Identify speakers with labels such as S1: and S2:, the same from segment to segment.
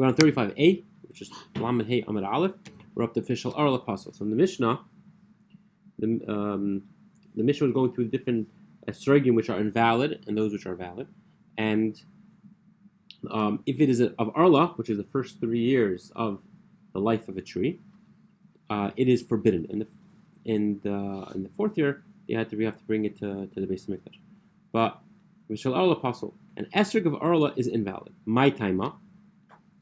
S1: We're on 35a, which is Lamed Hey Amid Aleph. We're up to official Arla Apostle. So in the Mishnah, the Mishnah was going through different esrogim which are invalid and those which are valid. And if it is of Arla, which is the first 3 years of the life of a tree, it is forbidden. In the 4th year, we have to bring it to the base of Mikdash. But Mishal Arla Apostle, an esrog of Arla is invalid. My taima.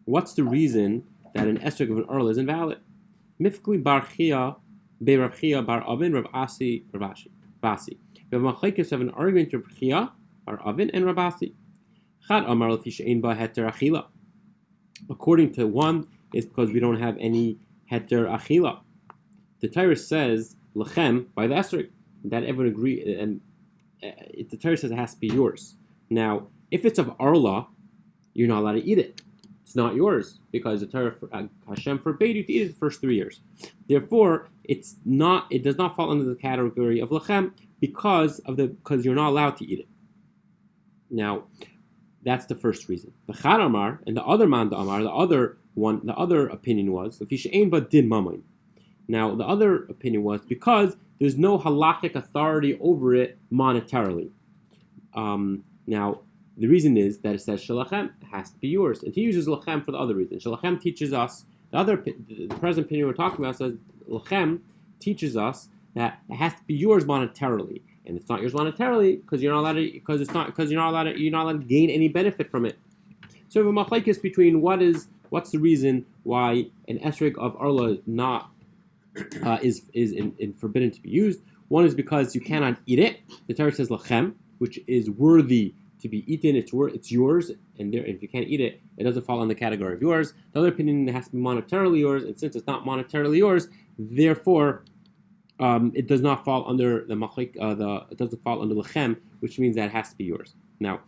S1: What's the reason that an esrog of an Arla is invalid? Mifkli bar Chia, be Rab Chia bar Avin, Rab Asi, Rab Basi. We have a machlekes of an argument of Chia, bar Avin, and Rab Asi. Chad amar lefi she'ein ba heter achila. According to one, it's because we don't have any heter achila. The Torah says lechem by the esrog. That everyone agree, and the Torah says it has to be yours. Now, if it's of Arla, you're not allowed to eat it. It's not yours because the Torah Hashem forbade you to eat it the first 3 years. Therefore, it does not fall under the category of lechem because you're not allowed to eat it. Now, that's the first reason. The Chad Amar and the other man Amar, the other opinion was if you ain't but din mamain. Now, the other opinion was because there's no halachic authority over it monetarily. Now, the reason is that it says shalachem has to be yours, and he uses lachem for the other reason. Shalachem teaches us the present opinion we're talking about says lachem teaches us that it has to be yours monetarily, and it's not yours monetarily because you're not allowed to gain any benefit from it. So we have a machlekes between what's the reason why an esrog of Arla is not is forbidden to be used. One is because you cannot eat it. The Torah says lachem, which is worthy to be eaten. It's yours, and if you can't eat it, it doesn't fall in the category of yours. The other opinion, it has to be monetarily yours, and since it's not monetarily yours, therefore it does not fall under the it doesn't fall under lechem, which means that it has to be yours. Now,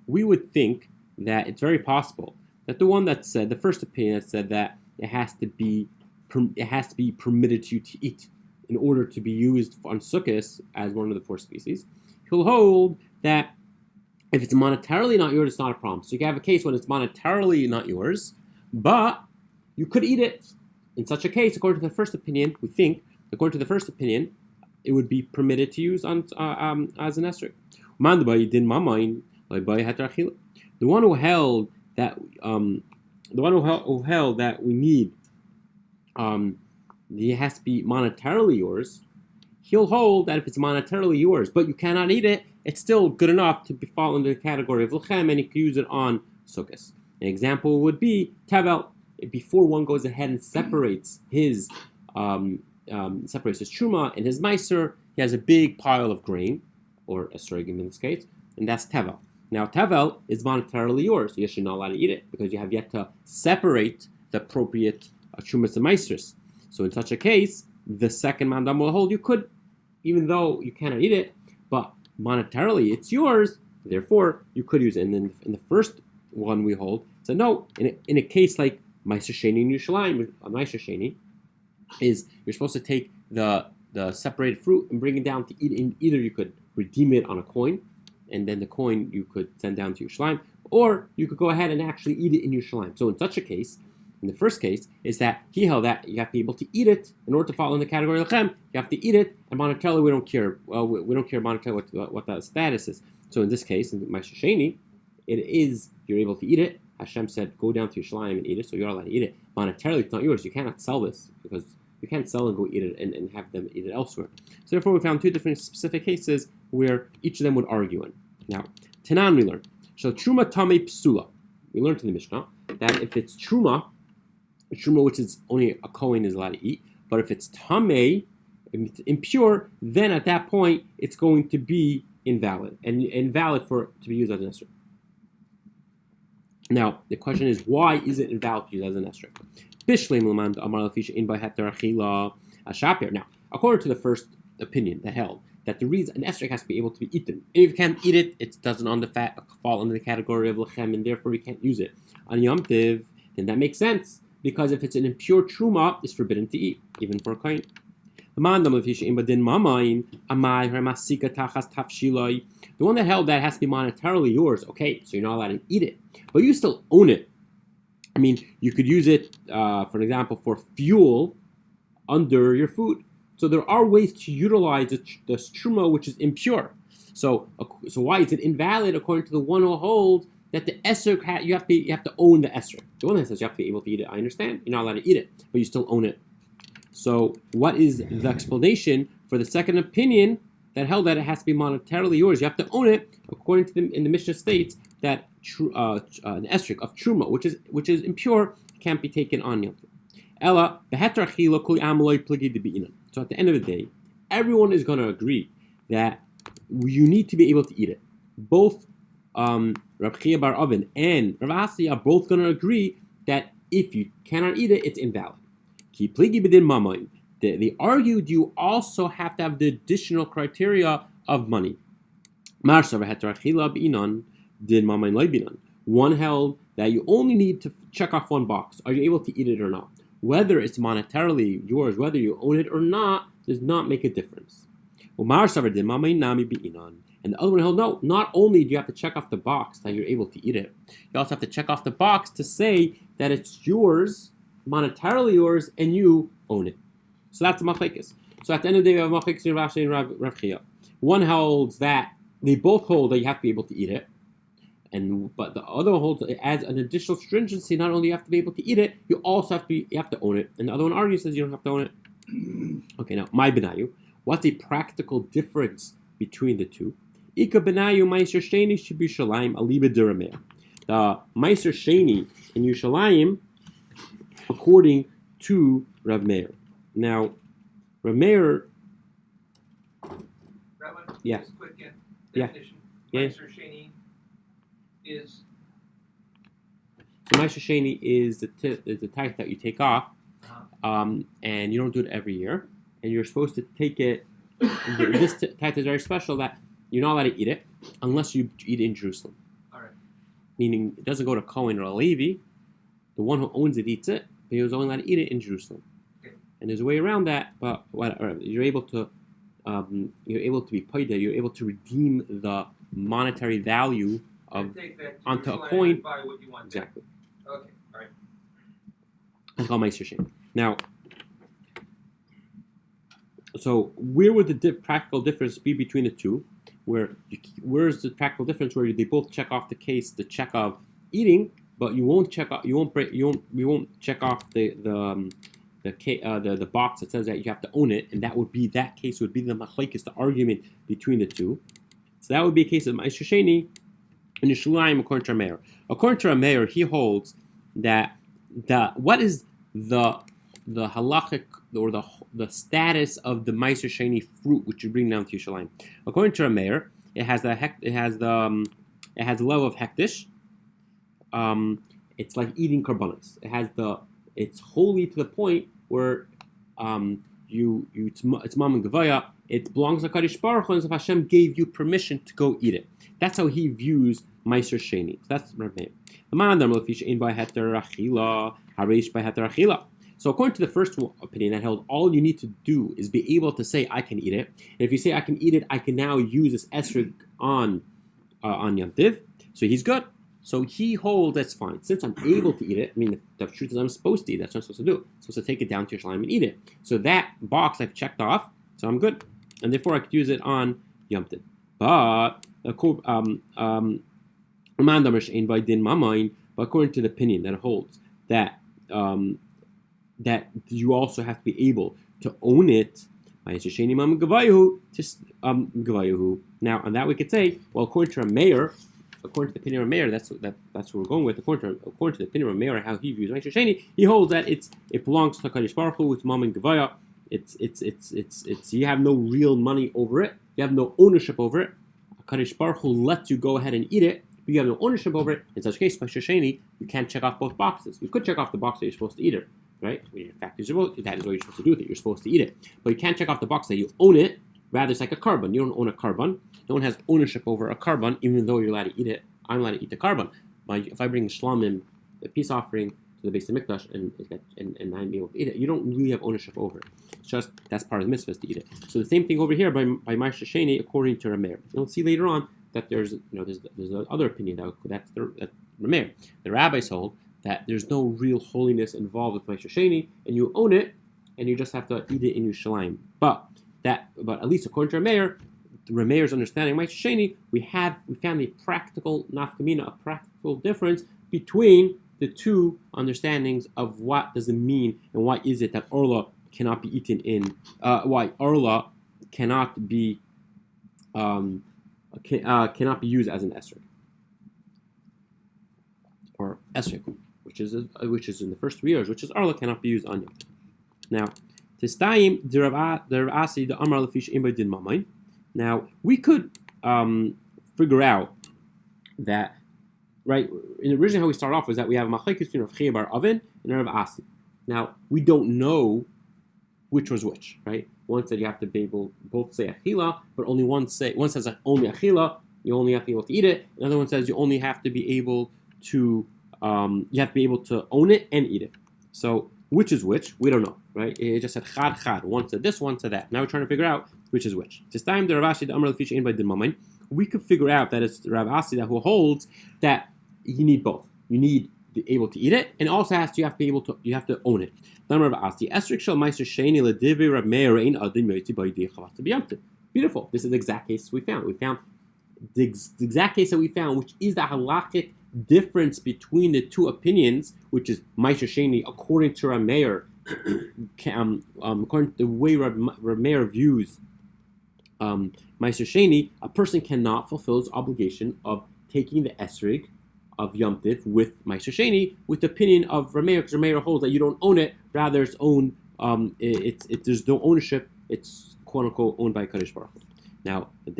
S1: we would think that it's very possible that the one that said, the first opinion that said that it has to be permitted to you to eat in order to be used on Sukkah as one of the 4 species, he'll hold that if it's monetarily not yours, it's not a problem. So you can have a case when it's monetarily not yours, but you could eat it. In such a case, according to the first opinion, it would be permitted to use on as an esrog. The one who held that we need it has to be monetarily yours, he'll hold that if it's monetarily yours, but you cannot eat it, it's still good enough to fall into the category of lechem, and you can use it on Sukkot. An example would be tevel. Before one goes ahead and separates his truma and his meiser, he has a big pile of grain, or esrogim in this case, and that's tevel. Now, tevel is monetarily yours. You're not allowed to eat it because you have yet to separate the appropriate trumas and meisters. So in such a case, the second mandam will hold you could, even though you cannot eat it, but monetarily it's yours. Therefore, you could use it. And then in the first one we hold, so no. In a case like meiser sheni in Yerushalayim, a meiser sheni is you're supposed to take the separated fruit and bring it down to eat it. Either you could redeem it on a coin, and then the coin you could send down to Yerushalayim, or you could go ahead and actually eat it in Yerushalayim. So in such a case, in the first case, is that he held that you have to be able to eat it in order to fall in the category of lechem. You have to eat it, and monetarily we don't care. Well, we don't care monetarily what the status is. So in this case, in Ma'aser Sheni, it is you're able to eat it. Hashem said, go down to Yerushalayim and eat it, so you're allowed to eat it. Monetarily, it's not yours. You cannot sell this because you can't sell and go eat it and have them eat it elsewhere. So therefore, we found 2 different specific cases where each of them would argue in. Now, Tanan we learned. Shel truma tamei psula. We learned in the Mishnah that if it's truma, which is only a kohen is allowed to eat, but if it's tamei, if it's impure, then at that point it's going to be invalid and invalid to be used as an esrog. Now the question is, why is it invalid to use as an esrog? Now, according to the first opinion that held that the reason an esrog has to be able to be eaten, and if you can't eat it, it doesn't fall under the category of lechem, and therefore you can't use it on Yom Tiv, then that makes sense. Because if it's an impure truma, it's forbidden to eat, even for a kohen. The one that held that has to be monetarily yours, okay, so you're not allowed to eat it, but you still own it. I mean, you could use it, for example, for fuel under your food. So there are ways to utilize the truma, which is impure. So why is it invalid according to the one who holds that the esrog you have to own the esrog? The one that says you have to be able to eat it, I understand. You're not allowed to eat it, but you still own it. So what is the explanation for the second opinion that held that it has to be monetarily yours? You have to own it, according to in the Mishnah states that an esrog of truma, which is impure, can't be taken on Yom Tov. Ella beheter achila kuli amaloi pligi debi'inan. So at the end of the day, everyone is going to agree that you need to be able to eat it. Both Rav Chia bar Oven and Rav Asi are both going to agree that if you cannot eat it, it's invalid. Ki pligi b'din mamon. They argued you also have to have the additional criteria of money. Marsa beheter achila b'inan din mamon loy binan. One held that you only need to check off one box. Are you able to eat it or not? Whether it's monetarily yours, whether you own it or not, does not make a difference. And the other one held, no, not only do you have to check off the box that you're able to eat it, you also have to check off the box to say that it's yours, monetarily yours, and you own it. So that's the machlekes. So at the end of the day, we have machlekes in Rashi and Rav Chia. One holds that, they both hold that you have to be able to eat it, but the other one holds it adds an additional stringency. Not only you have to be able to eat it, you also have to own it. And the other one argues says you don't have to own it. Okay, now my benayu. What's a practical difference between the two? Ika benayu meiser sheni shebushalayim aliba d'Rameir. The meiser sheni in Yerushalayim, according to Rav Meir. Now, Rav Meir. Yeah.
S2: Just quick
S1: definition.
S2: Yeah. Meiser sheni is.
S1: So meiser sheni is the tithe that you take off, and you don't do it every year. And you're supposed to take it. This tithe is very special that you're not allowed to eat it unless you eat it in Jerusalem.
S2: All right.
S1: Meaning it doesn't go to Cohen or a Levi. The one who owns it eats it, but he was only allowed to eat it in Jerusalem.
S2: Okay.
S1: And there's a way around that, but whatever. You're able to be paid. You're able to redeem the monetary value of onto a coin.
S2: Buy what you want.
S1: Exactly.
S2: Okay. All right.
S1: That's called Meiser Sheni. Now. So where would the practical difference be between the two? Where's the practical difference where they both check off the check of eating, but you won't check off the box that says that you have to own it, and that case would be the machlekes, the argument between the two. So that would be a case of Meiser Sheni and Yerushalayim according to Rameir. According to Rameir, he holds that what is the halachic or the status of the Meiser Sheni fruit which you bring down to Yerushalayim. According to Rameir, it has the level of hektish. It's like eating karbanos. It's holy to the point where it's mam and gavaya. It belongs to Kadosh Baruch Hu, and if Hashem gave you permission to go eat it. That's how he views Meiser Sheni. That's Rameir. So according to the first opinion that held, all you need to do is be able to say, I can eat it. And if you say, I can eat it, I can now use this esrog on Yom Tiv. So he's good. So he holds, that's fine. Since I'm able to eat it, I mean, the truth is I'm supposed to eat it. That's what I'm supposed to do. I'm supposed to take it down to Yerushalayim and eat it. So that box I've checked off, so I'm good. And therefore I could use it on Yom Tiv. But according to the opinion that holds that that you also have to be able to own it. Now, on that we could say, well, according to the opinion of Meir, that's what we're going with. According to the opinion of Meir, how he views Meiser Sheni, he holds that it belongs to Kadosh Baruch Hu. It's Mam and Gavaya. It's you have no real money over it. You have no ownership over it. Kadosh Baruch Hu lets you go ahead and eat it, but you have no ownership over it. In such a case, Meiser Sheni, you can't check off both boxes. You could check off the box that you're supposed to eat it. Right? In fact, that is what you're supposed to do with it. You're supposed to eat it. But you can't check off the box that you own it. Rather, it's like a carbon. You don't own a carbon. No one has ownership over a carbon, even though you're allowed to eat it. I'm allowed to eat the carbon. If I bring shlamim, the peace offering, to to the base of Mikdash and I'm able to eat it, you don't really have ownership over it. It's just that's part of the mitzvah is to eat it. So the same thing over here by Ma'aser Sheni according to Rameir. You'll see later on that there's another opinion that's Rameir. The rabbis hold that there's no real holiness involved with Ma'aser Sheni, and you own it, and you just have to eat it in Yerushalayim. But at least according to Rameir's understanding of Ma'aser Sheni, we found a practical nafkamina, a practical difference between the two understandings of what does it mean and why is it that Orla cannot be eaten in, why Orla cannot be used as an esrog or esrog, which is in the first 3 years, which is Orla cannot be used on Yom. Now, Tistayim the Rav Asi the Amar Lefish Imba Din Mamain. Now we could figure out that. Right, and originally how we start off was that we have machlekes between Rav Chia bar Oven and Rav Asi. Now we don't know which was which, right? One said you have to be able both say achila, but only one says only achila, you only have to be able to eat it. Another one says you only have to be able to own it and eat it. So which is which? We don't know, right? It just said chad chad. One said this, one said that. Now we're trying to figure out which is which. This time the Rav Asi the Amar Lefish Ein by Din Mamain. We could figure out that it's Rav Asi that who holds that you need both. You need to be able to eat it, and also you have to own it. Beautiful. This is the exact case we found. We found the exact case that we found, which is the halakhic difference between the two opinions, which is Ma'aser Sheni according to Rameir, according to the way Rameir views Ma'aser Sheni, a person cannot fulfill his obligation of taking the esrog of Yom Tiv with Ma'aser Sheni, with the opinion of Rameir, because Rameir holds that you don't own it, rather it's owned. There's no ownership. It's quote unquote owned by Kadosh Baruch Hu. Now, but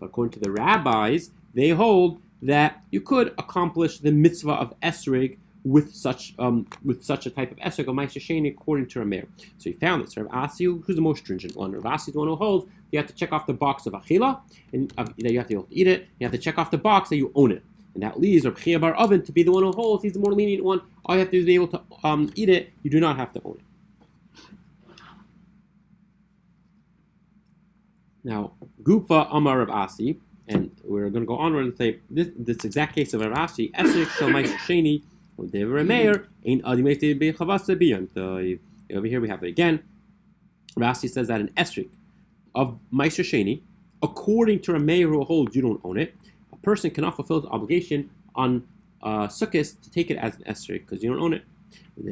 S1: according to the rabbis, they hold that you could accomplish the mitzvah of esrog with such a type of esrog of Ma'aser Sheni according to Rameir. So he found this. Rav Asi, who's the most stringent one? Rav Asi is the one who holds you have to check off the box of achila, and that you have to be able to eat it. You have to check off the box that you own it, and that leaves Rav Chia bar Oven to be the one who holds. He's the more lenient one. All you have to do is be able to eat it. You do not have to own it. Now, Gufa Amar Rav Asi, and we're going to go onward and say this exact case of Rav Asi. Esrog shel Ma'aser Sheni. Over here we have it again. Rashi says that an esrog of Ma'aser Sheni, according to Rameir who holds you don't own it, a person cannot fulfill the obligation on Sukkah to take it as an esrog because you don't own it. And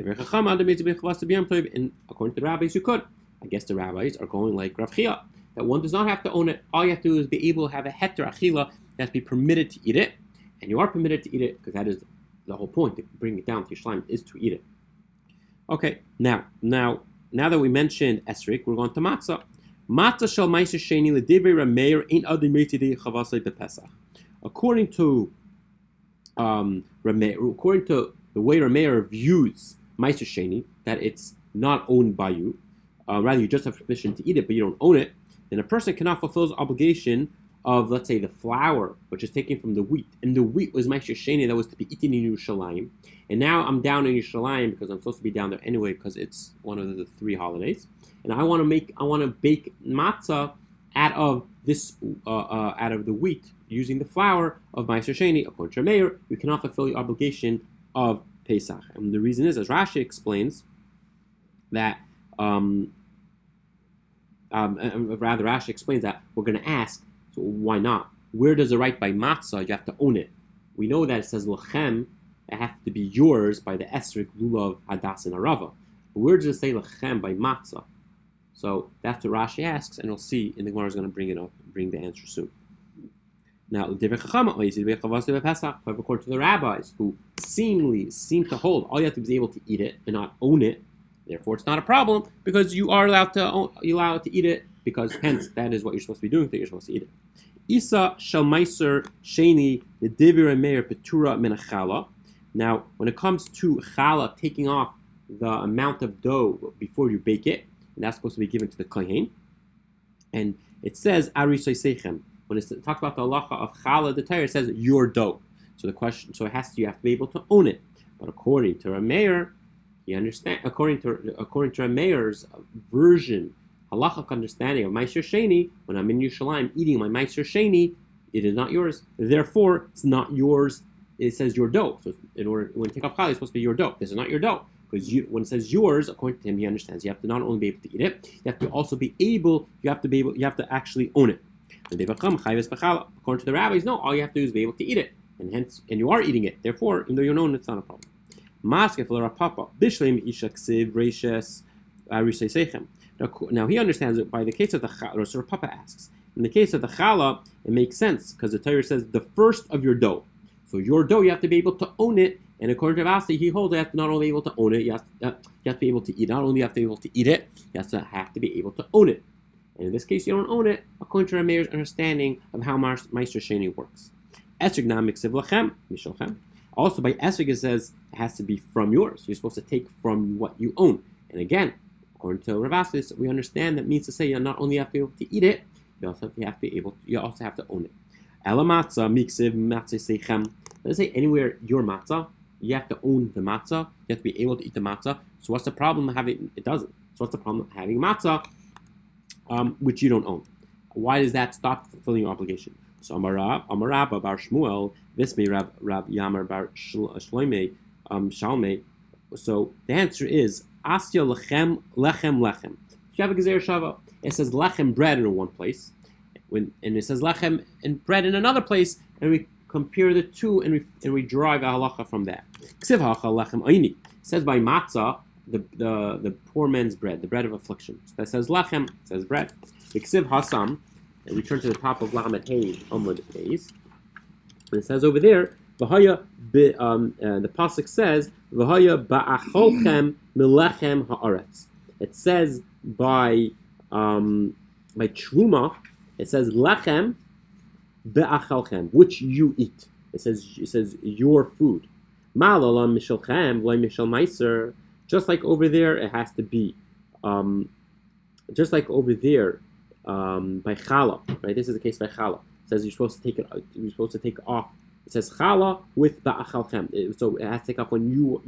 S1: according to the rabbis, you could. I guess the rabbis are going like Rav Chia, that one does not have to own it. All you have to do is be able to have a heter achila that's be permitted to eat it, and you are permitted to eat it because that is the whole point. To bring it down to Yerushalayim is to eat it. Okay, now that we mentioned esrog, we're going to matzah. Matzah shel Ma'aser Sheni l'divrei Rameir ein adam meitidei chavasei bepesach. According to Rameir, according to the way Rameir views Ma'aser Sheni, that it's not owned by you, rather you just have permission to eat it, but you don't own it, then a person cannot fulfill his obligation of, let's say, the flour, which is taken from the wheat, and the wheat was Ma'aser Sheni that was to be eaten in Yerushalayim, and now I'm down in Yerushalayim because I'm supposed to be down there anyway because it's one of the 3 holidays, and I want to bake matzah out of this out of the wheat using the flour of Ma'aser Sheni. According to Rameir, you cannot fulfill the obligation of Pesach, and the reason is, as Rashi explains, that Rashi explains that we're going to ask, so why not? Where does it write by matzah? You have to own it. We know that it says lechem, it has to be yours by the esrog, lulav, hadas, and arava. But where does it say lechem by matzah? So that's what Rashi asks, and we'll see, and the Gemara is going to bring the answer soon. Now, according to the rabbis, who seem to hold, all you have to be able to eat it and not own it. Therefore, it's not a problem because you are allowed to eat it, because hence that is what you're supposed to be doing. That you're supposed to eat it. Isa shel Ma'aser Sheni l'divrei Rameir petura min chala. Now, when it comes to chala, taking off the amount of dough before you bake it, and that's supposed to be given to the kohen. And it says arisay sechem. When it talks about the halacha of chala, the Torah, it says your dough. So the question, so you have to be able to own it. But according to a mayor, according to a mayor's version, halachic understanding of Meiser Sheni, when I'm in Yerushalayim eating my Meiser Sheni, it is not yours. Therefore, it's not yours. It says your dough. So in order when you take off challah, it's supposed to be your dough. This is not your dough. Because when it says yours, according to him, he understands you have to not only be able to eat it, you have to also be able. You have to actually own it. According to the rabbis, no, all you have to do is be able to eat it, and you are eating it. Therefore, even though you don't own it, it's not a problem. Now he understands it by the case of the challah. So Papa asks, in the case of the challah, it makes sense because the Torah says the first of your dough. So your dough, you have to be able to own it. And according to Vasi, he holds you have to not only be able to own it, you have to be able to eat. Not only you have to be able to eat it, you have to be able to own it. And in this case, you don't own it, according to Rameir's understanding of how Meiser Sheni works. Esrig na miksiv lachem, mishalchem. Also, by esrig, it says it has to be from yours. You're supposed to take from what you own. And again, according to Rav Assis, we understand that means to say you not only have to be able to eat it, you also have to own it. Ela matzah miksiv matzah seichem. Let's say anywhere your matzah, you have to own the matzah. You have to be able to eat the matzah. So what's the problem having it doesn't? So what's the problem having matzah, which you don't own? Why does that stop fulfilling your obligation? So Amarab bar Shmuel, this may Rab Yamar bar Shalmei. So the answer is Asya lechem. You have a gezer shava. It says lechem bread in one place, and it says lechem and bread in another place, and we compare the two and we derive a halacha from that. Ksiv hacha lechem aini. It says by matzah, the poor man's bread, the bread of affliction. So that says lechem, it says bread. Ksiv hasam, and we turn to the top of Lamed Hey Amud Beis. And it says over there, v'haya the pasuk says v'haya ba'acholchem melechem haaretz. It says by truma, it says lechem be'achalchem, which you eat. It says your food. Ma'alalam mishalchem v'lay mishal meiser. Just like over there, it has to be. Just like over there, by challah, right? This is the case by challah. It says you're supposed to take it. You're supposed to take off. It says challah with ba'achalchem. So it has to take off when you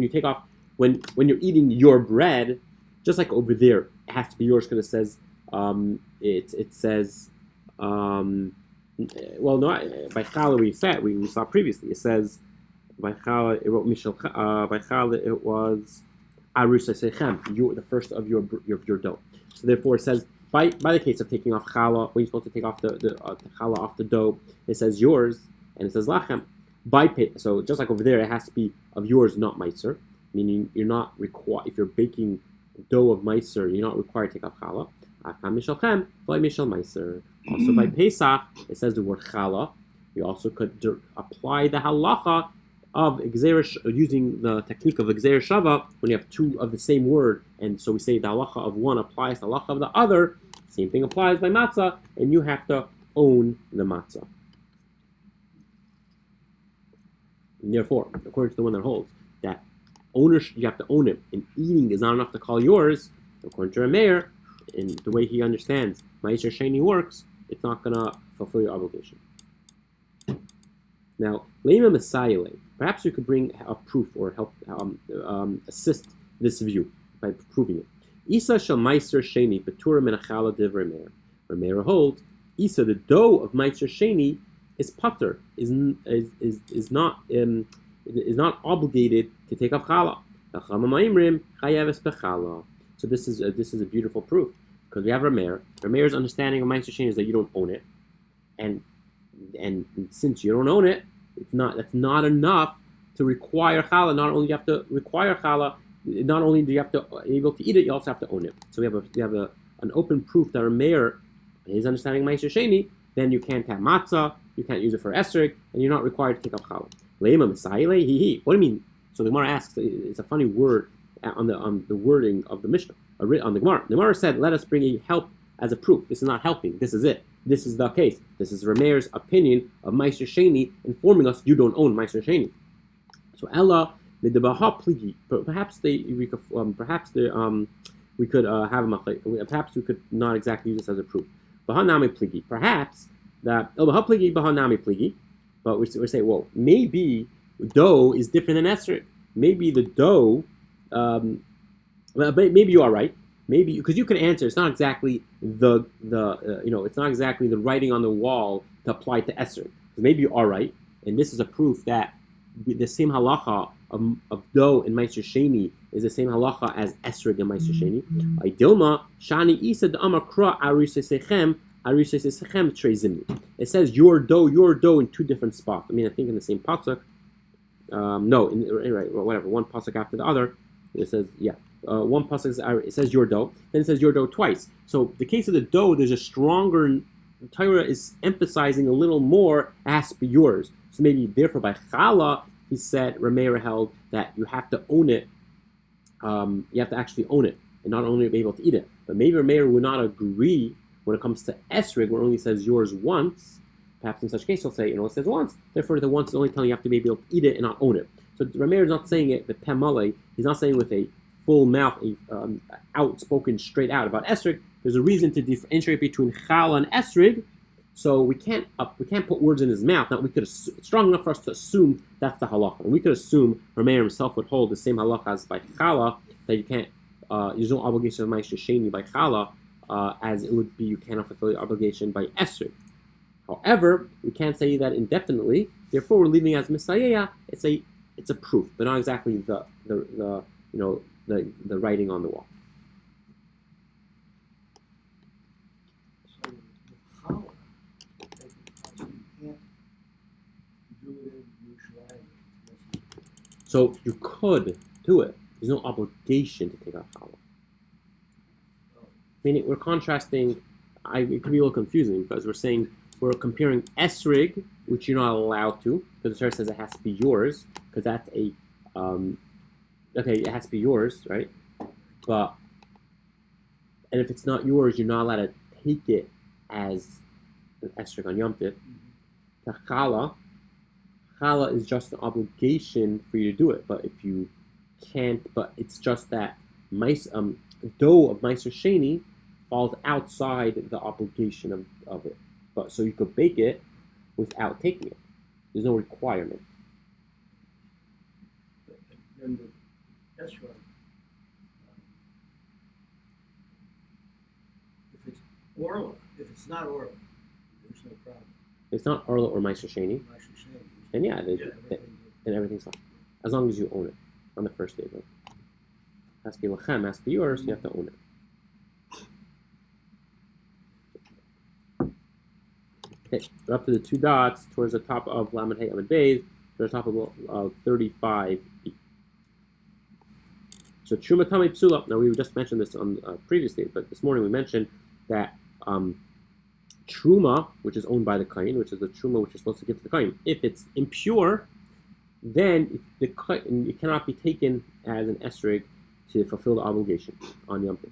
S1: take off when you're eating your bread. Just like over there, it has to be yours because it says it says. Well, no, by challah we saw previously. It says by challah it wrote mishal. By challah it was arus sechem. You the first of your dough. So therefore it says by the case of taking off challah, when you're supposed to take off the challah off the dough, it says yours and it says lachem. So just like over there, it has to be of yours, not meiser. Meaning you're not required if you're baking dough of meiser, you're not required to take off challah. Also by Pesach, it says the word challah. We also could apply the halacha of using the technique of gzeir shava when you have two of the same word, and so we say the halacha of one applies to the halacha of the other. Same thing applies by matzah, and you have to own the matzah. And therefore, according to the one that holds that ownership, you have to own it, and eating is not enough to call yours. According to Rameir, in the way he understands Meiser Sheni works, it's not going to fulfill your obligation. Now, Leima Messiah, perhaps we could bring a proof or help assist this view by proving it. Isa shall Meiser Sheni Betura Menachala Div Rameir. Rameir holds Isa, the dough of Meiser Sheni, is pater, is not obligated to take off challah. So this is a beautiful proof because we have Rameir. Rameir's understanding of Meiser Sheni is that you don't own it, and since you don't own it, that's not enough to require challah. Not only do you have to require challah, not only do you have to be able to eat it, you also have to own it. So we have an open proof that Rameir, his understanding of Meiser Sheni, then you can't have matzah, you can't use it for esrog, and you're not required to take off challah. Leima Messiah, what do you mean? So the Gemara asks, it's a funny word on the wording of the Mishnah, on the Gemara. The Gemara said, let us bring a help as a proof. This is not helping. This is it. This is the case. This is Rameir's opinion of Meiser Sheni, informing us you don't own Meiser Sheni. So Ella midabaha pligi. Perhaps we could have a perhaps we could not exactly use this as a proof. Baha nami pligi. Perhaps that baha pligi baha nami pligi. But we're saying, well, maybe dough is different than esrog. Maybe the dough, well, maybe you are right. Maybe because you can answer. It's not exactly it's not exactly the writing on the wall to apply to esrog. So maybe you are right, and this is a proof that the same halacha of dough in Meiser Sheni is the same halacha as esrog in Meiser Sheni. Dilma shani isa d'amar kra arisesechem trezimni. It says your dough in two different spots. I mean, I think in the same pasuk. Whatever. One pasuk after the other. It says one pasuk it says your dough. Then it says your dough twice. So the case of the dough, there's a stronger. The Torah is emphasizing a little more. It has to be yours. So maybe therefore by challah, he said, Rameir held that you have to own it. You have to actually own it and not only be able to eat it. But maybe Rameir would not agree when it comes to esrog, where it only says yours once. Perhaps in such case, he'll say, it says once. Therefore, the once is only telling you have to be able to eat it and not own it. So Rameir is not saying it, the pemale, he's not saying with a full mouth, outspoken straight out about esrog. There's a reason to differentiate between challah and esrog. So we can't put words in his mouth. Now it's strong enough for us to assume that's the halacha. And we could assume Rameir himself would hold the same halacha as by challah, that you can't. There's no obligation of ma'aser sheni by challah, as it would be you cannot fulfill the obligation by esrog. However, we can't say that indefinitely. Therefore, we're leaving as misayeh. It's a proof, but not exactly the writing on the wall. So you could do it. There's no obligation to take out challah. Meaning we're contrasting. It could be a little confusing because we're comparing esrog, which you're not allowed to, because the Torah says it has to be yours, because that's it has to be yours, right? And if it's not yours, you're not allowed to take it as an esrog on Yom Tov. Challah is just an obligation for you to do it, but if you can't, but it's just that dough of Meiser Sheni falls outside the obligation of it. But so you could bake it without taking it. There's no requirement.
S3: And that's right. If it's orla, if it's not orla, there's no problem.
S1: It's not orla or Meiser Sheni. And then everything's fine. As long as you own it on the first day. It has to be lachem, has to be yours, you have to own it. Okay, we're up to the two dots towards the top of Lamed Hey Amid Beis, towards the top of 35. So Truma Tamei Psula. Now we just mentioned this on previously, but this morning we mentioned that Truma, which is owned by the Kohen, which is the Truma which is supposed to give to the Kohen, if it's impure, then it cannot be taken as an esrog to fulfill the obligation on Yom Tov.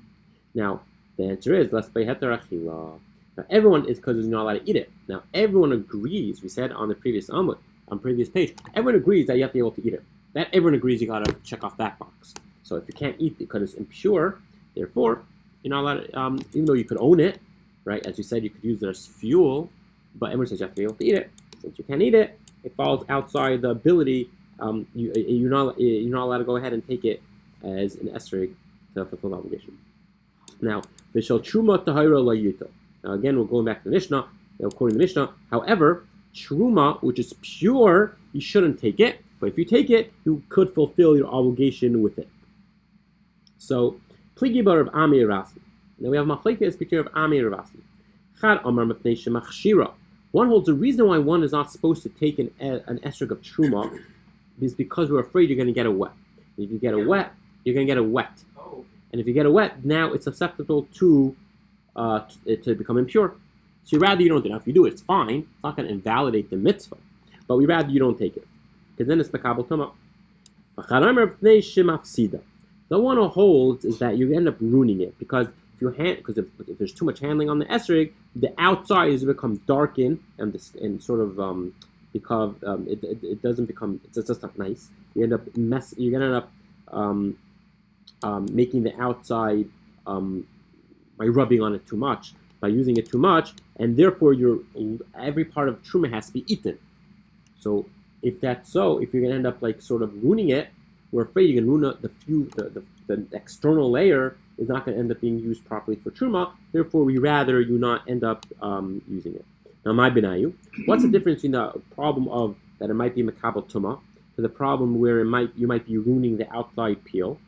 S1: Now, the answer is, let's play heter achila. Now, everyone is because you're not allowed to eat it. Now, everyone agrees, we said on the previous Amud, on previous page, everyone agrees that you have to be able to eat it. That everyone agrees you got to check off that box. So if you can't eat it because it's impure, therefore, you're not allowed to, even though you could own it, right? As you said, you could use it as fuel, but everyone says you have to be able to eat it. Since you can't eat it, it falls outside the ability. You're not allowed to go ahead and take it as an esrog to fulfill the obligation. Now, v'shel truma tahira lo yito. Now again, we're going back to the Mishnah. According to the Mishnah, however, truma, which is pure, you shouldn't take it. But if you take it, you could fulfill your obligation with it. So, pligi bar of Ami Rasi. Now we have machlekes between of Ami and Ravasi. Chad Amar mepnei shemachshira. One holds the reason why one is not supposed to take an esrog of truma is because we're afraid you're going to get it wet. And if you get it wet, you're going to get it wet.
S2: Oh.
S1: And if you get it wet, now it's susceptible to become impure. So rather you don't do it. Now if you do it, it's fine. It's not going to invalidate the mitzvah. But we rather you don't take it. Because then it's mekabel tuma. The one who holds is that you end up ruining it because if there's too much handling on the esrog, the outside is become darkened and sort of because it doesn't become, it's just not nice. You're gonna end up making the outside by rubbing on it too much, by using it too much, and therefore every part of truma has to be eaten. So if that's so, if you're going to end up like sort of ruining it, we're afraid you're going to ruin the external layer is not going to end up being used properly for truma. Therefore, we rather you not end up using it. Now, my benayu, what's the difference between the problem of that it might be makabel tuma to the problem where you might be ruining the outside peel?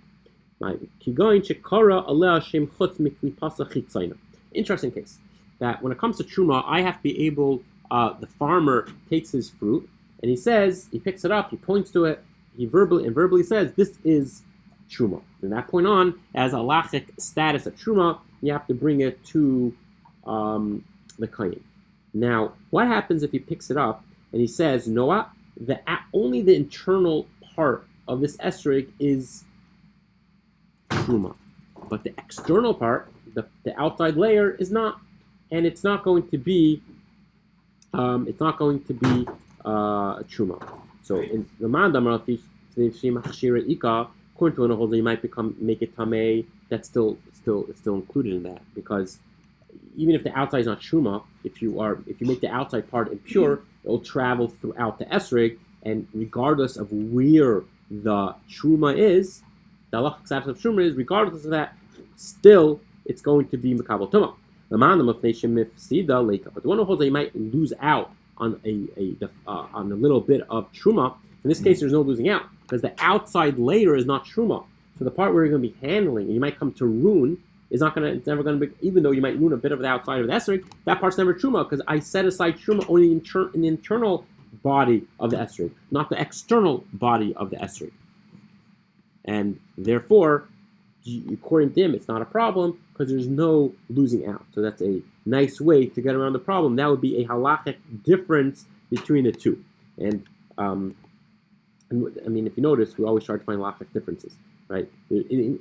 S1: Interesting case. That when it comes to truma, I have to be able. The farmer takes his fruit and he picks it up, he points to it, he verbally says, "This is truma." From that point on, as a halachic status of truma, you have to bring it to the kohen. Now, what happens if he picks it up and he says, "Noah, only the internal part of this esrog is truma, but the external part, the outside layer, is not, and it's not going to be truma." So in the mandam, according to one who holds that you might make it tamei, that's still included in that, because even if the outside is not truma, if you make the outside part impure, it will travel throughout the esrog, and regardless of where the truma is, the halachic status of truma is, regardless of that, still it's going to be makabel tuma. The mandam of nation mifsida leika, but the one who holds that you might lose out on a little bit of truma. In this case, there's no losing out because the outside layer is not truma. So the part where you're going to be handling, and you might come to ruin, it's never going to be. Even though you might ruin a bit of the outside of the esrog, that part's never truma because I set aside truma only in the internal body of the esrog, not the external body of the esrog, and therefore, according to him, it's not a problem because there's no losing out. So that's a nice way to get around the problem. That would be a halachic difference between the two. And I mean, if you notice, we always try to find halachic differences, right? In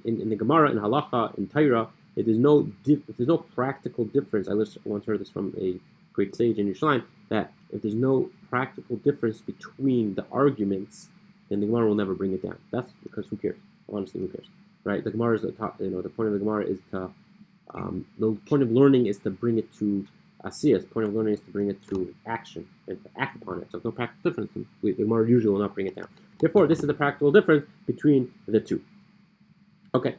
S1: the Gemara, in Halacha, in Torah, there's no practical difference. I once heard this from a great sage in Yerushalayim, that if there's no practical difference between the arguments, then the Gemara will never bring it down. That's because who cares? Honestly, who cares? Right? The Gemara is the point of the Gemara is to the point of learning is to bring it to asiyas. The point of learning is to bring it to action and to act upon it. So if no practical difference, then the Gemara usually will not bring it down. Therefore, this is the practical difference between the two. Okay.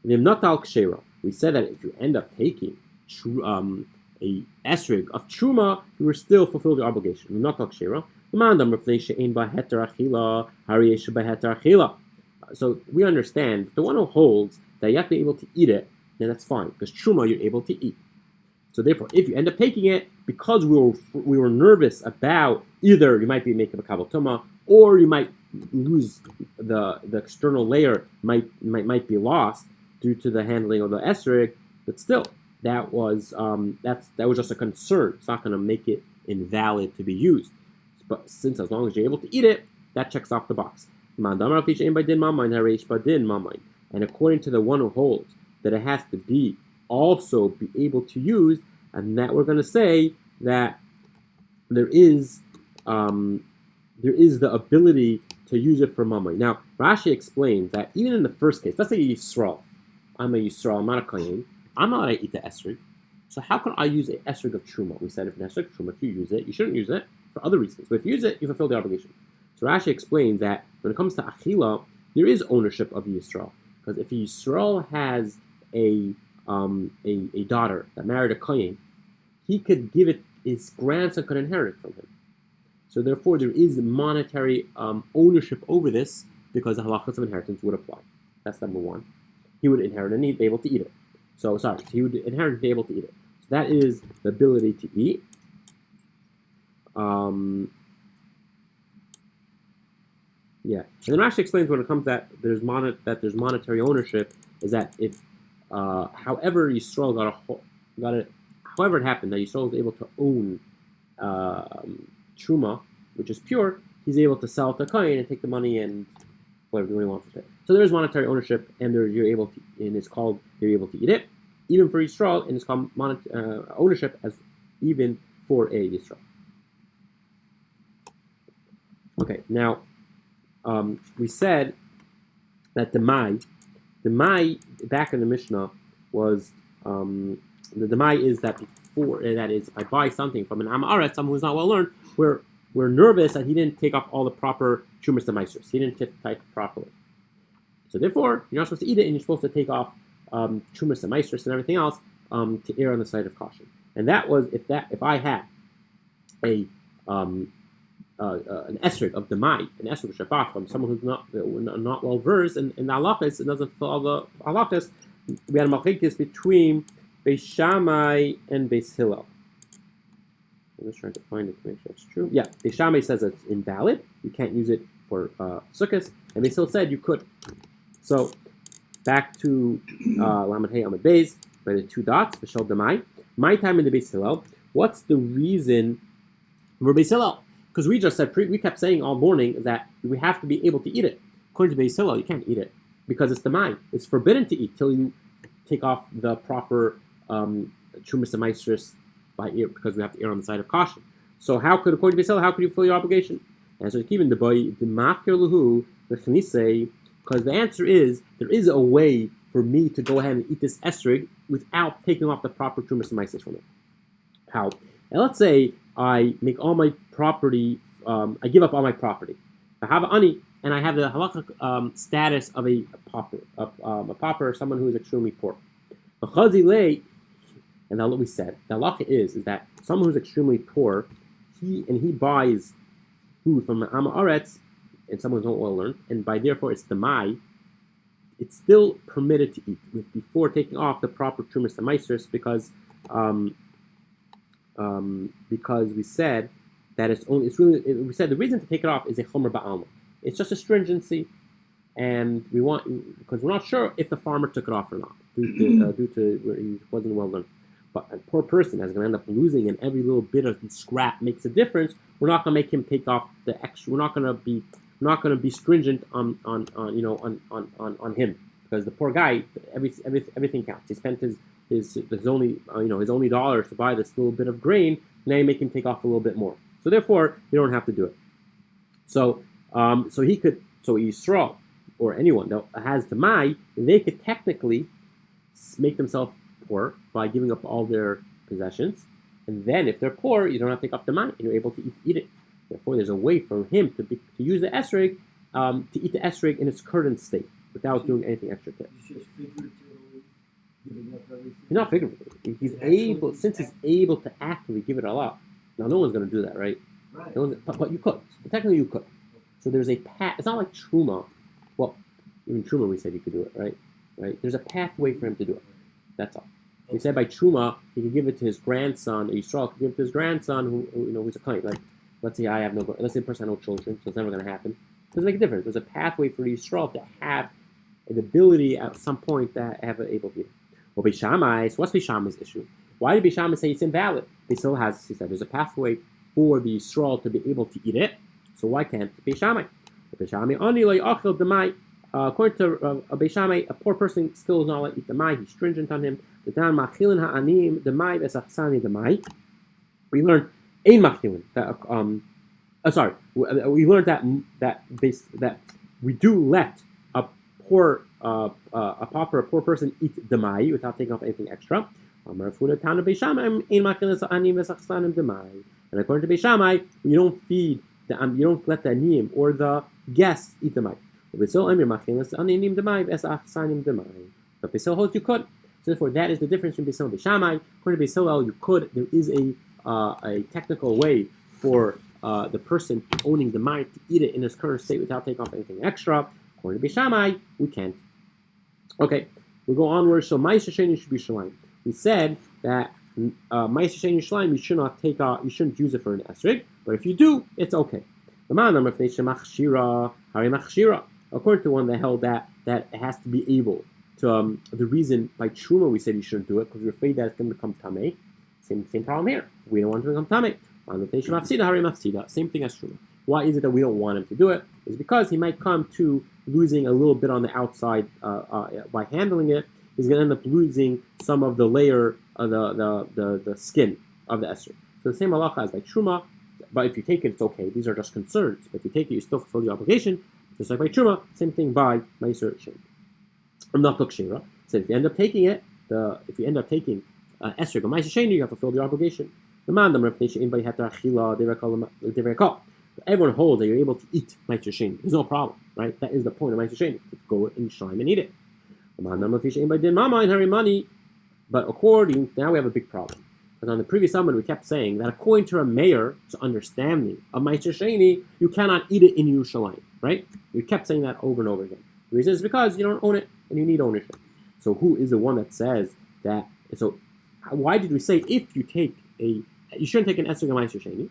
S1: We said that if you end up taking a esrog of truma, you will still fulfill the obligation. So we understand the one who holds that you have to be able to eat it, then that's fine because truma you're able to eat. So therefore, if you end up taking it, because we were nervous about either you might be making a kabel tuma or you might lose the external layer might be lost due to the handling of the esrog, but still that was just a concern. It's not going to make it invalid to be used. But since as long as you're able to eat it, that checks off the box. And according to the one who holds that it has to be also be able to use, and that we're going to say that there is the ability to use it for mamay. Now, Rashi explains that even in the first case, let's say Yisrael, I'm a Yisrael, I'm not a Kohen, I'm not allowed to eat the esrog. So how can I use an esrog of truma? We said if an esrog of truma, if you use it, you shouldn't use it for other reasons. But if you use it, you fulfill the obligation. So Rashi explains that when it comes to achila, there is ownership of Yisrael. Because if Yisrael has a daughter that married a Kohen, he could give it, his grandson could inherit it from him. So therefore, there is monetary ownership over this because the halachas of inheritance would apply. That's number one. He would inherit and he'd be able to eat it. So he would inherit and be able to eat it. So that is the ability to eat. Yeah, and then Rashi explains when it comes that there's monetary ownership is that if however Yisrael however it happened that Yisrael was able to own truma, which is pure, he's able to sell it to Kohen and take the money and whatever he wants with it. So there is monetary ownership, and you're able to eat it, even for Yisrael, and it's called ownership as even for a Yisrael. Okay, now we said that the Mai back in the Mishnah was the Mai is that before. That is, if I buy something from an Amaret, someone who's not well learned, we're nervous that he didn't take off all the proper Chumas and Maestros. He didn't type properly. So therefore, you're not supposed to eat it, and you're supposed to take off Chumas and Maestros and everything else to err on the side of caution. And that was if I had an esrog of demai, an esrog of Shabbat from someone who's not well versed in the halachas and doesn't follow the halachas, we had a machlekes between Beis Shammai and Beis Hillel. I'm just trying to find it to make sure it's true. Yeah, Beis Shammai says it's invalid. You can't use it for sukkahs, and Beis Hillel said you could. So back to Lamed Hey Amud Beis, by the two dots, B'Shel Demai. My time in the Beis Hillel. What's the reason for Beis Hillel? Because we just said, we kept saying all morning that we have to be able to eat it. According to Beis Hillel, you can't eat it because it's demai. It's forbidden to eat till you take off the proper Chumas and Maestros by ear, because we have to err on the side of caution. So according to Beis Hillel, how could you fulfill your obligation? And so even the boy the mafkir luhu the chnise, because the answer is there is a way for me to go ahead and eat this esrog without taking off the proper Chumas and Maestros from it. How? And let's say I make all my property, I give up all my property. I have an ani, and I have the halachic status of a pauper, someone who is extremely poor. And now what we said, the halacha is that someone who's extremely poor, he buys food from an Amaretz, and someone who's not well learned, and by therefore it's demai, it's still permitted to eat before taking off the proper Chumas and Maestros, because we said that we said the reason to take it off is a chomer ba'alma. It's just a stringency, and because we're not sure if the farmer took it off or not due to where he wasn't well learned. But a poor person is going to end up losing, and every little bit of scrap makes a difference. We're not going to make him take off the extra. We're not going to be stringent on him, because the poor guy, everything counts. He spent his only dollars to buy this little bit of grain. Now you make him take off a little bit more. So therefore, you don't have to do it. So Yisrael or anyone that has demai, they could technically make themselves poor by giving up all their possessions, and then if they're poor, you don't have to take off demai, and you're able to eat it. Therefore, there's a way for him to use the esrog, to eat the esrog in its current state without doing anything extra to it.
S3: He's just figuratively giving up everything.
S1: He's not figuratively. He's able to actively give it all up. Now, no one's going to do that, right?
S3: Right.
S1: But you could. Technically, you could. So there's a path. It's not like truma. Well, even truma, we said you could do it, right? Right. There's a pathway for him to do it. That's all. We said by truma, he could give it to his grandson. Yisrael could give it to his grandson, who's a client. Like, let's say the person has no children, so it's never going to happen. It doesn't make a difference. There's a pathway for Yisrael to have an ability at some point to have it able to eat it. Well, Beis Shammai. So what's Beis Shammai's issue? Why did Beis Shammai say it's invalid? He said there's a pathway for the Yisrael to be able to eat it. So why can't Beis Shammai? Beis Shammai only like achil demai. According to Beis Shammai, a poor person still is not allowed to eat demai. He's stringent on him. The dan machilin ha'anim demai v'sachsani demai. We learned ein machilin. We learned that we do let a poor person eat demai without taking off anything extra. And according to Beis Shammai, you don't feed you don't let the aniyim or the guests eat the mai. But Beis Hillel holds you could. So therefore, that is the difference between Beis Hillel and Beis Shammai. According to Beis Hillel, you could. There is a technical way for the person owning the mai to eat it in its current state without taking off anything extra. According to Beis Shammai, we can't. Okay, we go onward. So Ma'aser Sheni should be shalayim. We said that Ma'aser Sheni shalayim, you shouldn't use it for an esrog, but if you do, it's okay. According to one that held that it has to be able to, the reason by truma we said you shouldn't do it because we're afraid that it's going to become tamei. Same problem here. We don't want it to become tamei. Same thing as truma. Why is it that we don't want him to do it? It's because he might come to losing a little bit on the outside by handling it. He's going to end up losing some of the layer of the skin of the esrog. So the same halacha as by truma. But if you take it, it's okay. These are just concerns. But if you take it, you still fulfill the obligation. Just like by truma, same thing by Ma'aser Sheni. I'm not Shira. So if you end up taking it, if you end up taking esrog or ma'aser sheni, you have fulfilled your obligation. Everyone holds that you're able to eat ma'aser sheni. There's no problem, right? That is the point of ma'aser sheni. Go in Shlaim and eat it. But according, now we have a big problem. Because on the previous summon, we kept saying that according to a mayor's understanding of ma'aser sheni, you cannot eat it in Yerushalayim, right? We kept saying that over and over again. The reason is because you don't own it and you need ownership. So who is the one that says that? So why did we say if you take you shouldn't take an esrog ma'aser sheni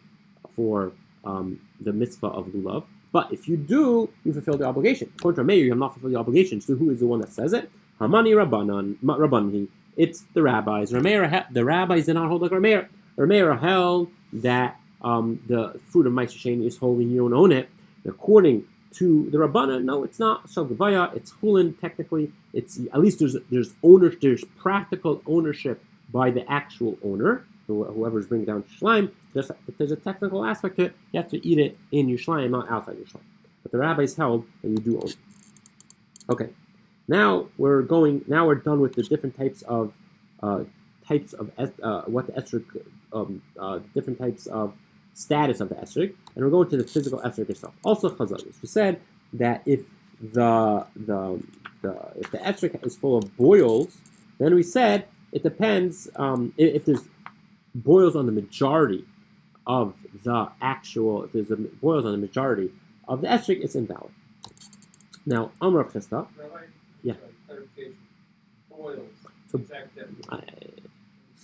S1: for the mitzvah of lulav, but if you do, you fulfill the obligation. According to a mayor, you have not fulfilled the obligation. So who is the one that says it? Hamani Rabbanhi. It's the rabbis. The rabbis did not hold like Rameir. Rameir held that the fruit of ma'aser sheni is holy and you don't own it. And according to the Rabbanan, no, it's not. So Gavaya, it's chulin. Technically, it's at least there's practical ownership by the actual owner, whoever's bringing down Yerushalayim. But there's a technical aspect to it. You have to eat it in Yerushalayim, not outside Yerushalayim. But the rabbis held that you do own it. Okay. Now we're done with the different types of what the esrog, different types of status of the esrog, and we're going to the physical esrog itself. Also chazalus, we said that if the esrog is full of boils, then we said it depends if there's boils on the majority of the actual. If there's boils on the majority of the esrog, it's invalid. Now Amar Chista. Yeah.
S2: Boils.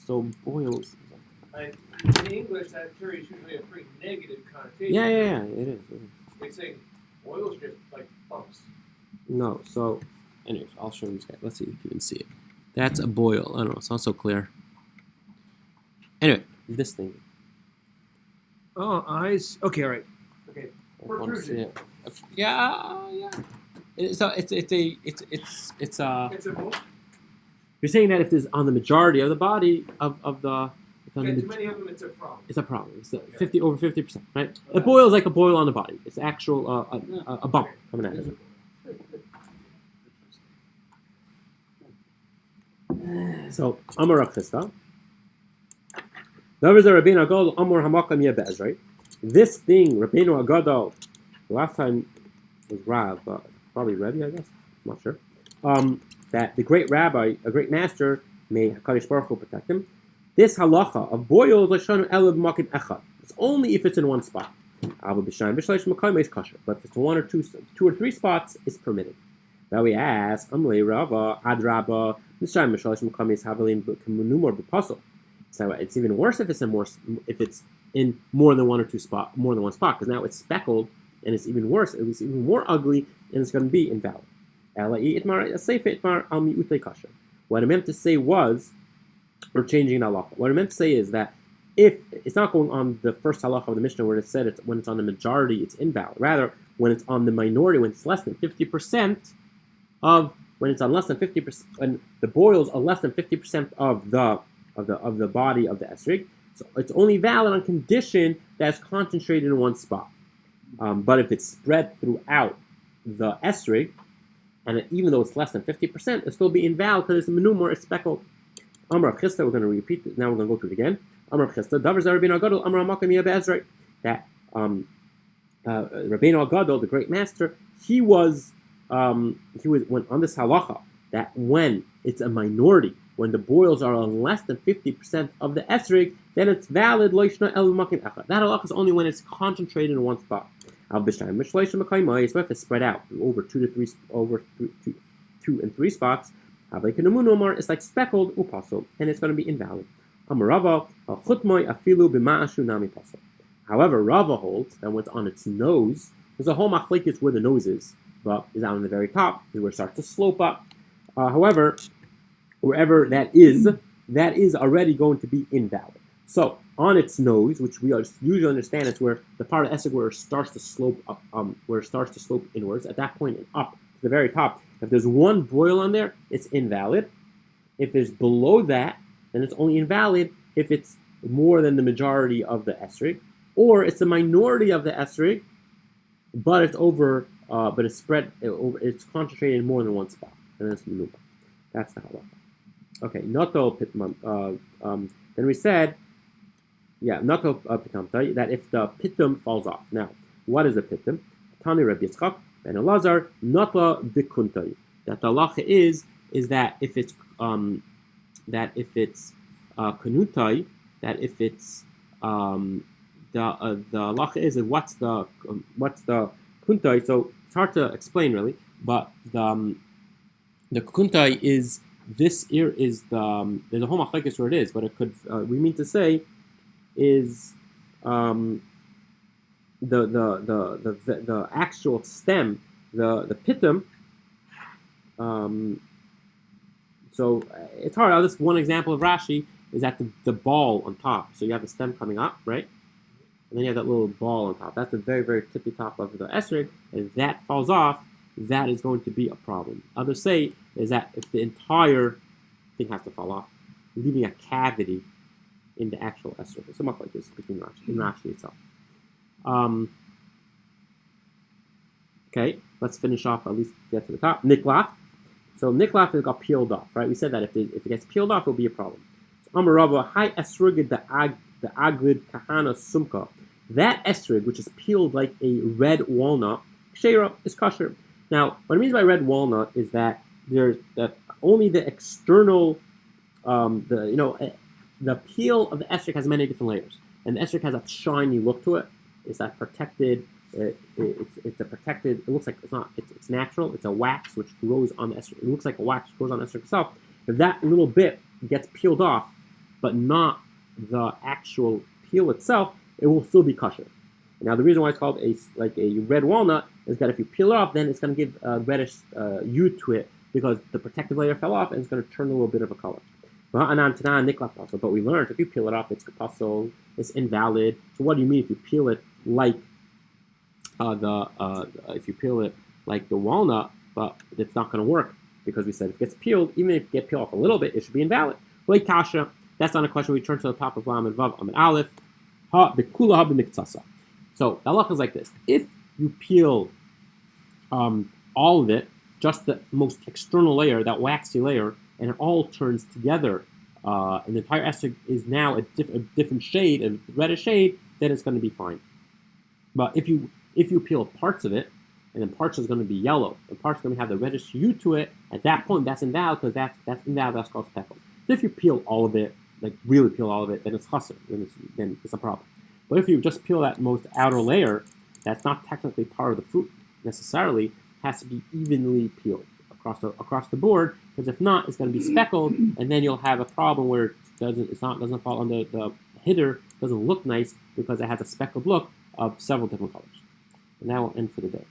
S1: So boils.
S2: In English, that carries usually a pretty negative connotation.
S1: Yeah. It is.
S2: They say boils just like bumps.
S1: No. So, anyways, I'll show you this guy. Let's see if you can see it. That's a boil. I don't know. It's not so clear. Anyway, this thing.
S3: Oh, eyes. Okay, all right.
S2: Okay.
S1: I want to see
S2: Protrusion.
S1: it. Yeah. It's a
S2: It's a bowl.
S1: You're saying that if there's on the majority of the body of the
S2: Too many of them, it's a problem.
S1: it's a problem. It's 50%, right? A boil is like a boil on the body. It's actual a bump coming at it. So Amar Rav Chisda. This thing, Rabbeinu Agadol, last time was Rav, but probably Rebbe, I guess. I'm not sure. That the great rabbi, a great master, may HaKadosh Baruch Hu protect him. This halacha of boils it's only if it's in one spot. But if it's one or two or three spots, it's permitted. Now we ask, so it's even worse if it's in more than one spot, because now it's speckled and it's even worse. It's even more ugly, and it's going to be invalid. What I meant to say was, we're changing the halacha. What I meant to say is that if it's not going on the first halacha of the Mishnah where it said when it's on the majority, it's invalid. Rather, when it's on the minority, when it's less than 50% when it's on less than 50%, when the boils are less than 50% of the body of the esrog, so it's only valid on condition that it's concentrated in one spot. But if it's spread throughout the esrog, and even though it's less than 50%, it'll still be invalid because it's menumor, it's speckled. Amar Rav Chisda, we're going to repeat it. Now we're going to go through it again. Amar Rav Chisda, Davar Rabbeinu Agadol, Amar Hamakom Yeh Be'ezrei. That Rabbeinu Agadol, the great master, he was went on this halacha that when it's a minority, when the boils are on less than 50% of the esrog, then it's valid. That halacha is only when it's concentrated in one spot. But if it's spread out over two and three spots, it's like speckled upasul, and it's going to be invalid. However, Rava holds that when it's on its nose, there's a whole machlekes where the nose is, but is out on the very top, is where it starts to slope up. However, wherever that is already going to be invalid. So on its nose, which we usually understand, it's where the part of esrog where it starts to slope up, where it starts to slope inwards. At that point, and up to the very top. If there's one boil on there, it's invalid. If there's below that, then it's only invalid if it's more than the majority of the esrog, or it's a minority of the esrog, but it's over, but it's spread, it's concentrated in more than one spot, and that's menuba. That's the halacha. Okay, noto pitman. Then we said, noto pitamtai, that if the pitum falls off. Now, what is a pitum? Tani Rabbi Yitzchak and Elazar noto dikuntai. That the halacha is that if it's kanutai, that if it's the halacha is what's the kuntai. So it's hard to explain really, but the kuntai is this ear is the there's a whole machlekes where it is, but it could we mean to say is the actual stem, the pitum. So it's hard. This one example of Rashi is that the ball on top. So you have the stem coming up, right? And then you have that little ball on top. That's the very, very tippy top of the esrog. And if that falls off, that is going to be a problem. Others say is that if the entire thing has to fall off, leaving a cavity in the actual esrog. It's somewhat like this between Rashi, in Rashi itself. Okay, let's finish off, at least get to the top. Niklaf. So niklaf got peeled off, right? We said that if it gets peeled off, it'll be a problem. So Amarava, hi esrogid the agrid kahana sumka. That esrog, which is peeled like a red walnut, kshera is kosher. Now, what it means by red walnut is that there's only the external, the peel of the esrog has many different layers, and the esrog has a shiny look to it. It's that protected. It's a protected. It looks like it's not. It's natural. It's a wax which grows on the esrog. It looks like a wax which grows on the esrog itself. If that little bit gets peeled off, but not the actual peel itself, it will still be kosher. Now, the reason why it's called a red walnut is that if you peel it off, then it's going to give a reddish hue to it because the protective layer fell off and it's going to turn a little bit of a color. But we learned if you peel it off, it's kapasol, it's invalid. So what do you mean if you peel it like the walnut? But it's not going to work because we said if it gets peeled, even if it gets peeled off a little bit, it should be invalid. Like kasha, that's not a question. We turn to the top of Lam and Vav Amid Aleph. Ha bekula ha b'miktsasa. So the halacha is like this: if you peel all of it, just the most external layer, that waxy layer, and it all turns together, and the entire esrog is now a different shade, a reddish shade, then it's going to be fine. But if you peel parts of it, and then parts is going to be yellow, and parts are going to have the reddish hue to it, at that point that's invalid because that's invalid. That's called speckle. So if you peel all of it, like really peel all of it, then it's chaser. Then it's a problem. But if you just peel that most outer layer, that's not technically part of the fruit necessarily. It has to be evenly peeled across the board, because if not, it's going to be speckled, and then you'll have a problem where it doesn't fall under the hitter, doesn't look nice because it has a speckled look of several different colors. And that will end for the day.